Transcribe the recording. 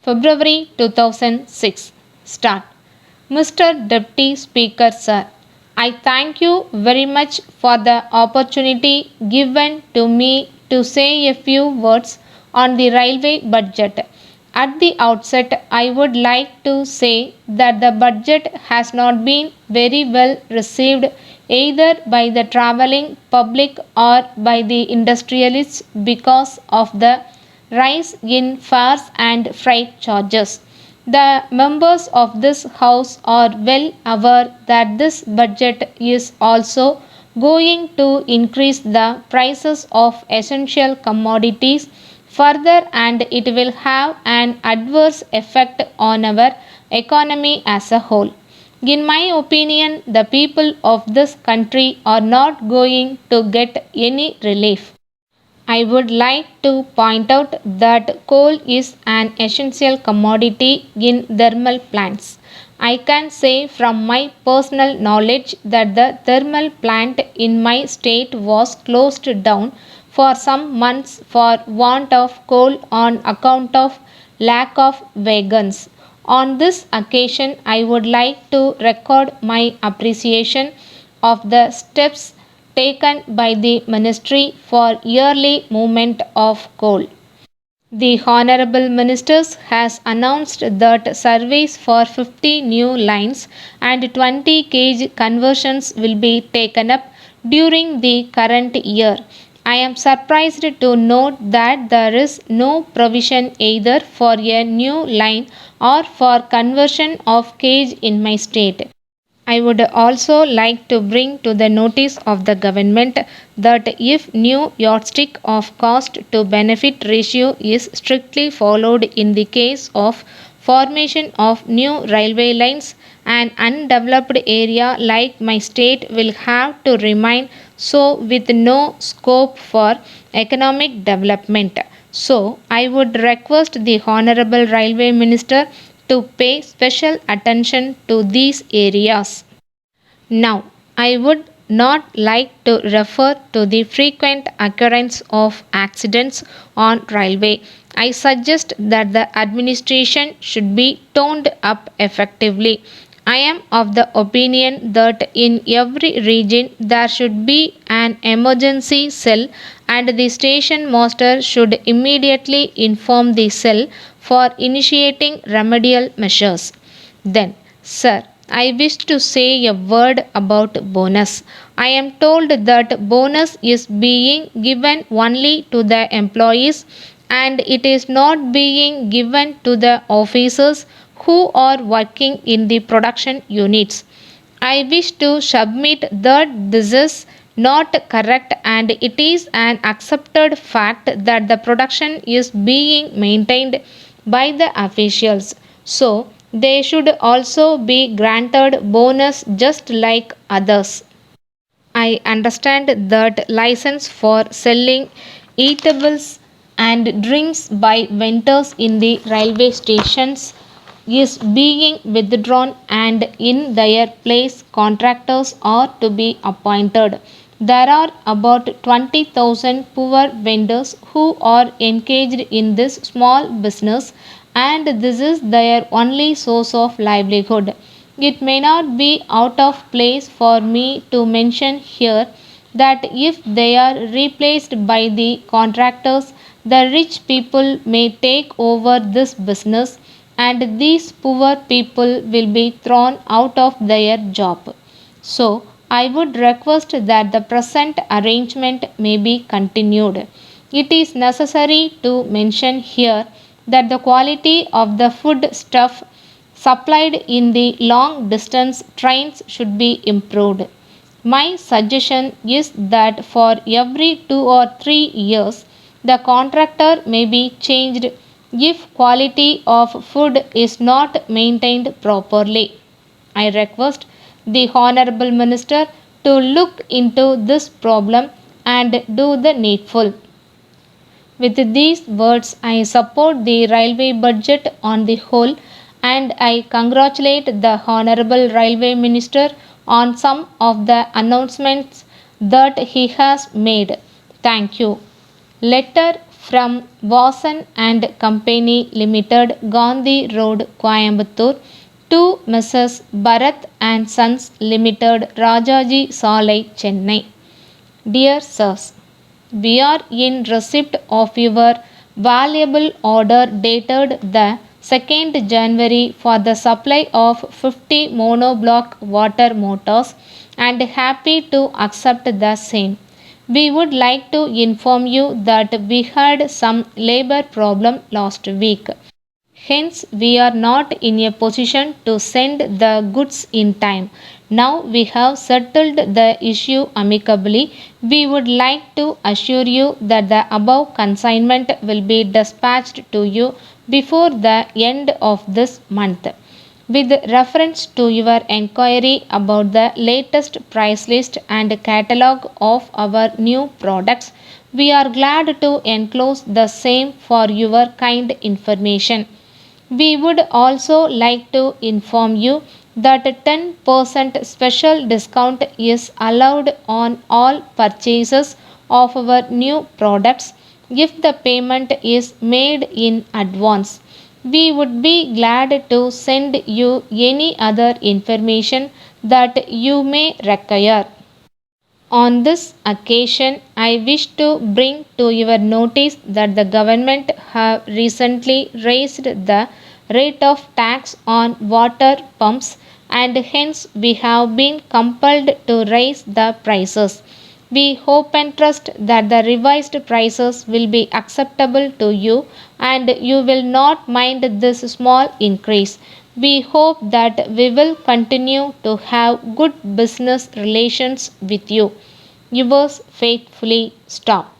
February 2006. Start. Mr. Deputy Speaker Sir, I thank you very much for the opportunity given to me to say a few words on the railway budget. At the outset, I would like to say that the budget has not been very well received either by the travelling public or by the industrialists because of the rise in fares and freight charges. The members of this House are well aware that this budget is also going to increase the prices of essential commodities further, and it will have an adverse effect on our economy as a whole. In my opinion, the people of this country are not going to get any relief. I would like to point out that coal is an essential commodity in thermal plants. I can say from my personal knowledge that the thermal plant in my state was closed down for some months for want of coal on account of lack of wagons. On this occasion, I would like to record my appreciation of the steps taken by the Ministry for early movement of coal. The Honorable Ministers has announced that surveys for 50 new lines and 20 kg conversions will be taken up during the current year. I am surprised to note that there is no provision either for a new line or for conversion of cage in my state. I would also like to bring to the notice of the government that if new yardstick of cost to benefit ratio is strictly followed in the case of formation of new railway lines, an undeveloped area like my state will have to remain so with no scope for economic development. So, I would request the Honorable Railway Minister to pay special attention to these areas. Now, I would not like to refer to the frequent occurrence of accidents on railway. I suggest that the administration should be toned up effectively. I am of the opinion that in every region there should be an emergency cell, and the station master should immediately inform the cell for initiating remedial measures. Then, sir, I wish to say a word about bonus. I am told that bonus is being given only to the employees and it is not being given to the officers who are working in the production units. I wish to submit that this is not correct, and it is an accepted fact that the production is being maintained by the officials. So, they should also be granted bonus just like others. I understand that license for selling eatables and drinks by vendors in the railway stations is being withdrawn, and in their place contractors are to be appointed. There are about 20,000 poor vendors who are engaged in this small business, and this is their only source of livelihood. It may not be out of place for me to mention here that if they are replaced by the contractors, the rich people may take over this business and these poor people will be thrown out of their job. So, I would request that the present arrangement may be continued. It is necessary to mention here that the quality of the food stuff supplied in the long distance trains should be improved. My suggestion is that for every 2 or 3 years the contractor may be changed if quality of food is not maintained properly. I request the Honorable Minister to look into this problem and do the needful. With these words, I support the railway budget on the whole, and I congratulate the Honorable Railway Minister on some of the announcements that he has made. Thank you. Letter from Vasan and Company Limited, Gandhi Road, Coimbatore, to Mrs. Bharat and Sons Limited, Rajaji Salai, Chennai. Dear Sirs, we are in receipt of your valuable order dated the 2nd January for the supply of 50 monoblock water motors and happy to accept the same. We would like to inform you that we had some labor problem last week. Hence, we are not in a position to send the goods in time. Now we have settled the issue amicably. We would like to assure you that the above consignment will be dispatched to you before the end of this month. With reference to your enquiry about the latest price list and catalog of our new products, we are glad to enclose the same for your kind information. We would also like to inform you that a 10% special discount is allowed on all purchases of our new products if the payment is made in advance. We would be glad to send you any other information that you may require. On this occasion, I wish to bring to your notice that the government have recently raised the rate of tax on water pumps and hence we have been compelled to raise the prices. We hope and trust that the revised prices will be acceptable to you and you will not mind this small increase. We hope that we will continue to have good business relations with you. Yours faithfully, Stop.